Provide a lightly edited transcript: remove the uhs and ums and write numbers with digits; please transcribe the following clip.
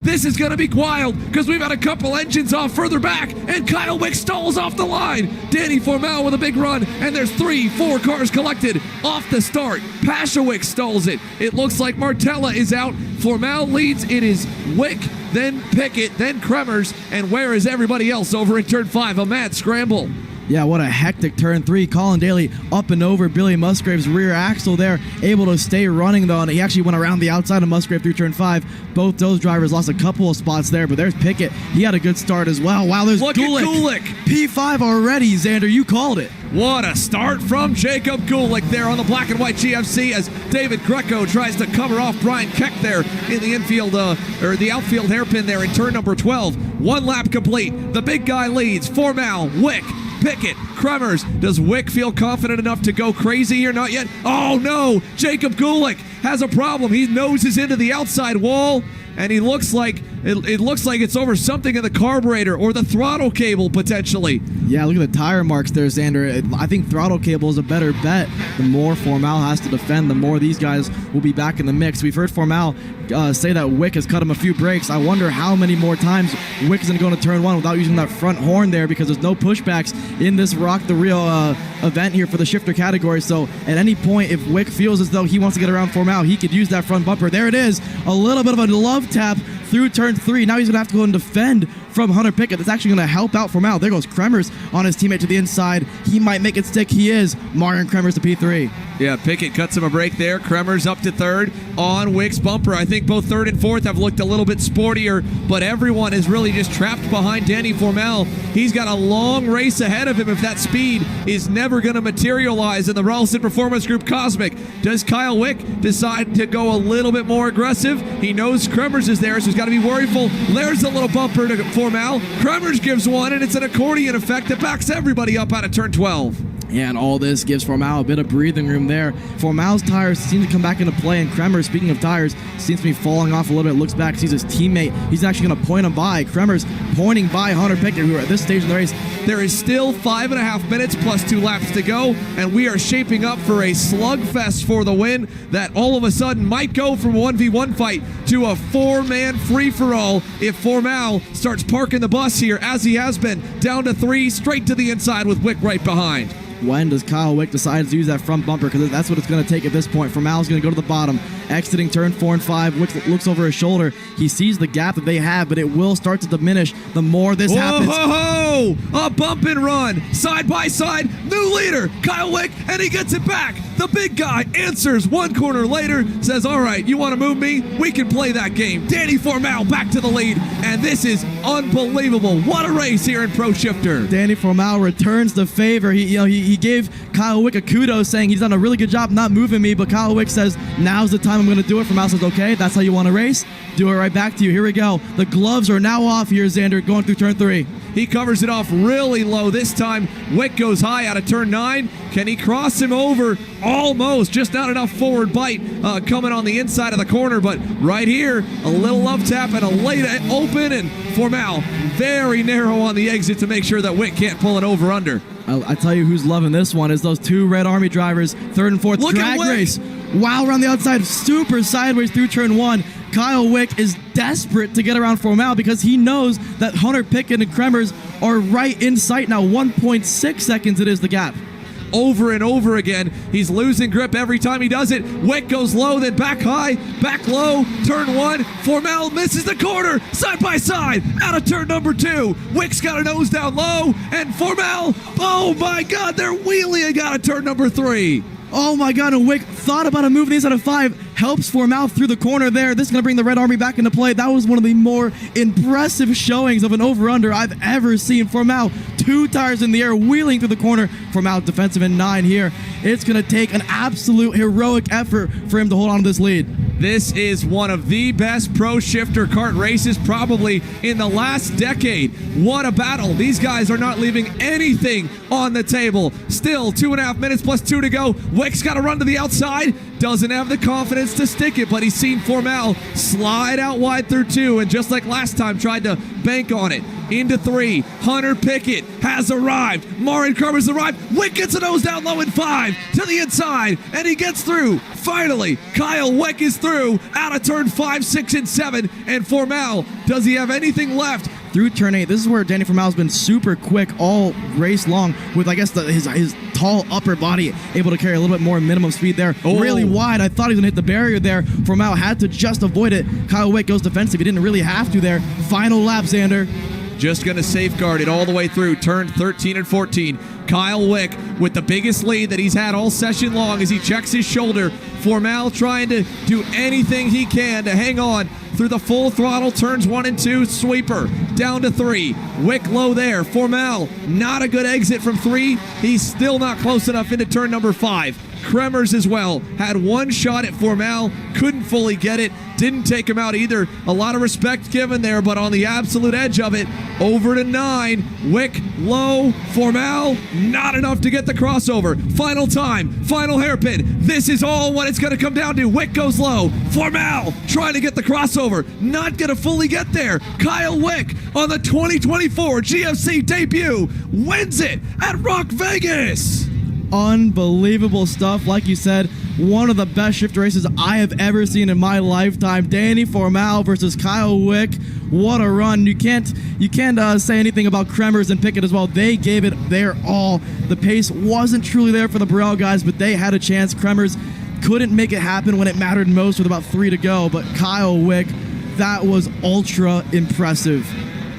This is going to be wild because we've had a couple engines off further back, and Kyle Wick stalls off the line. Danny Formel with a big run, and there's 4 cars collected off the start. Pashawick stalls it. It looks like Martella is out. Formel leads. It is Wick, then Pickett, then Kremers, and where is everybody else over in turn 5? A mad scramble. Yeah, what a hectic turn 3. Colin Daly up and over Billy Musgrave's rear axle there, able to stay running though, and he actually went around the outside of Musgrave through turn 5. Both those drivers lost a couple of spots there, but there's Pickett. He had a good start as well. Wow, there's Gulick. P5 already, Xander. You called it. What a start from Jacob Gulick there on the black and white GMC as David Greco tries to cover off Brian Keck there in the infield, or the outfield hairpin there in turn number 12. 1 lap complete. The big guy leads. Formel, Wick, Pickett, Kremers. Does Wick feel confident enough to go crazy here? Not yet. Oh no! Jacob Gulick has a problem. He noses into the outside wall, and he looks like it looks like it's over something in the carburetor or the throttle cable potentially. Yeah, look at the tire marks there, Xander. I think throttle cable is a better bet. The more Formel has to defend, the more these guys will be back in the mix. We've heard Formel say that Wick has cut him a few breaks. I wonder how many more times Wick is going to go into turn 1 without using that front horn there, because there's no pushbacks in this ROK the Rio event here for the shifter category. So at any point, if Wick feels as though he wants to get around Formel, he could use that front bumper. There it is. A little bit of a love tap through turn 3. Now he's going to have to go and defend from Hunter Pickett. That's actually going to help out Formel. There goes Kremers on his teammate to the inside. He might make it stick. He is. Marian Kremers to P3. Yeah, Pickett cuts him a break there. Kremers up to 3rd on Wick's bumper. I think both 3rd and 4th have looked a little bit sportier, but everyone is really just trapped behind Danny Formel. He's got a long race ahead of him if that speed is never going to materialize in the Ralston Performance Group Cosmic. Does Kyle Wick decide to go a little bit more aggressive? He knows Kremers is there, so he's got to be worryful. There's a little bumper to Formel. Kremers gives one, and it's an accordion effect that backs everybody up out of turn 12. And all this gives Formel a bit of breathing room there. Formel's tires seem to come back into play, and Kremers, speaking of tires, seems to be falling off a little bit. Looks back, sees his teammate. He's actually going to point him by. Kremers pointing by Hunter Pickett, who at this stage in the race. There is still 5.5 minutes plus 2 laps to go, and we are shaping up for a slugfest for the win that all of a sudden might go from a 1v1 fight to a 4-man free-for-all if Formel starts parking the bus here, as he has been, down to 3, straight to the inside with Wick right behind. When does Kyle Wick decide to use that front bumper? Because that's what it's going to take at this point. Formel's going to go to the bottom, exiting turn 4 and 5. Wick looks over his shoulder. He sees the gap that they have, but it will start to diminish the more this happens. Whoa! A bump and run, side by side, new leader, Kyle Wick, and he gets it back. The big guy answers 1 corner later, says, all right, you want to move me? We can play that game. Danny Formel back to the lead, and this is unbelievable. What a race here in Pro Shifter. Danny Formel returns the favor. He gave Kyle Wick a kudos, saying he's done a really good job not moving me, but Kyle Wick says, now's the time I'm going to do it. Formel says, okay, that's how you want to race? Do it right back to you. Here we go. The gloves are now off here, Xander, going through turn 3. He covers it off really low this time. Wick goes high out of turn 9. Can he cross him over? Almost. Just not enough forward bite coming on the inside of the corner. But right here, a little love tap and a late open. And Formel very narrow on the exit to make sure that Wick can't pull it over under. I tell you who's loving this one is those 2 Red Army drivers. 3rd and 4th Look drag race. Wow, around the outside, super sideways through turn 1. Kyle Wick is desperate to get around Formel because he knows that Hunter Pickett and Kremers are right in sight now. 1.6 seconds it is the gap. Over and over again. He's losing grip every time he does it. Wick goes low, then back high, back low, turn 1. Formel misses the corner, side by side, out of turn number 2. Wick's got a nose down low, and Formel, oh my God, they're wheeling out of turn number 3. Oh my God, and Wick thought about a move the inside of 5, helps Formel through the corner there. This is going to bring the Red Army back into play. That was one of the more impressive showings of an over-under I've ever seen. Formel, 2 tires in the air, wheeling through the corner. Formel defensive in 9 here. It's going to take an absolute heroic effort for him to hold on to this lead. This is one of the best Pro Shifter kart races probably in the last decade. What a battle. These guys are not leaving anything on the table. Still 2.5 minutes plus 2 to go. Wick's got to run to the outside. doesn't have the confidence to stick it, but he's seen Formal slide out wide through 2, and just like last time, tried to bank on it. Into 3, Hunter Pickett has arrived. Marin Carver's arrived. Wick gets a nose down low in 5 to the inside, and he gets through. Finally, Kyle Wick is through out of turn 5, 6, and 7. And Formal, does he have anything left? Through turn 8, this is where Danny Formal's been super quick all race long with, I guess, his tall upper body able to carry a little bit more minimum speed there. Really wide. I thought he was going to hit the barrier there. Formal had to just avoid it. Kyle Wick goes defensive. He didn't really have to there. Final lap, Xander. Just going to safeguard it all the way through turn 13 and 14. Kyle Wick with the biggest lead that he's had all session long as he checks his shoulder. Formal trying to do anything he can to hang on through the full throttle turns 1 and 2. Sweeper down to 3. Wick low there. Formal, not a good exit from 3. He's still not close enough into turn number 5. Kremers as well had one shot at Formal, couldn't fully get it, didn't take him out either. A lot of respect given there, but on the absolute edge of it, over to 9. Wick low, Formal, not enough to get the crossover. Final time, final hairpin. This is all what it's going to come down to. Wick goes low, Formal trying to get the crossover, not going to fully get there. Kyle Wick on the 2024 GFC debut wins it at ROK Vegas. Unbelievable stuff. Like you said, one of the best shifter races I have ever seen in my lifetime. Danny Formal versus Kyle Wick. What a run. You can't say anything about Kremers and Pickett as well. They gave it their all. The pace wasn't truly there for the Burrell guys, but they had a chance. Kremers couldn't make it happen when it mattered most with about 3 to go, but Kyle Wick, that was ultra impressive.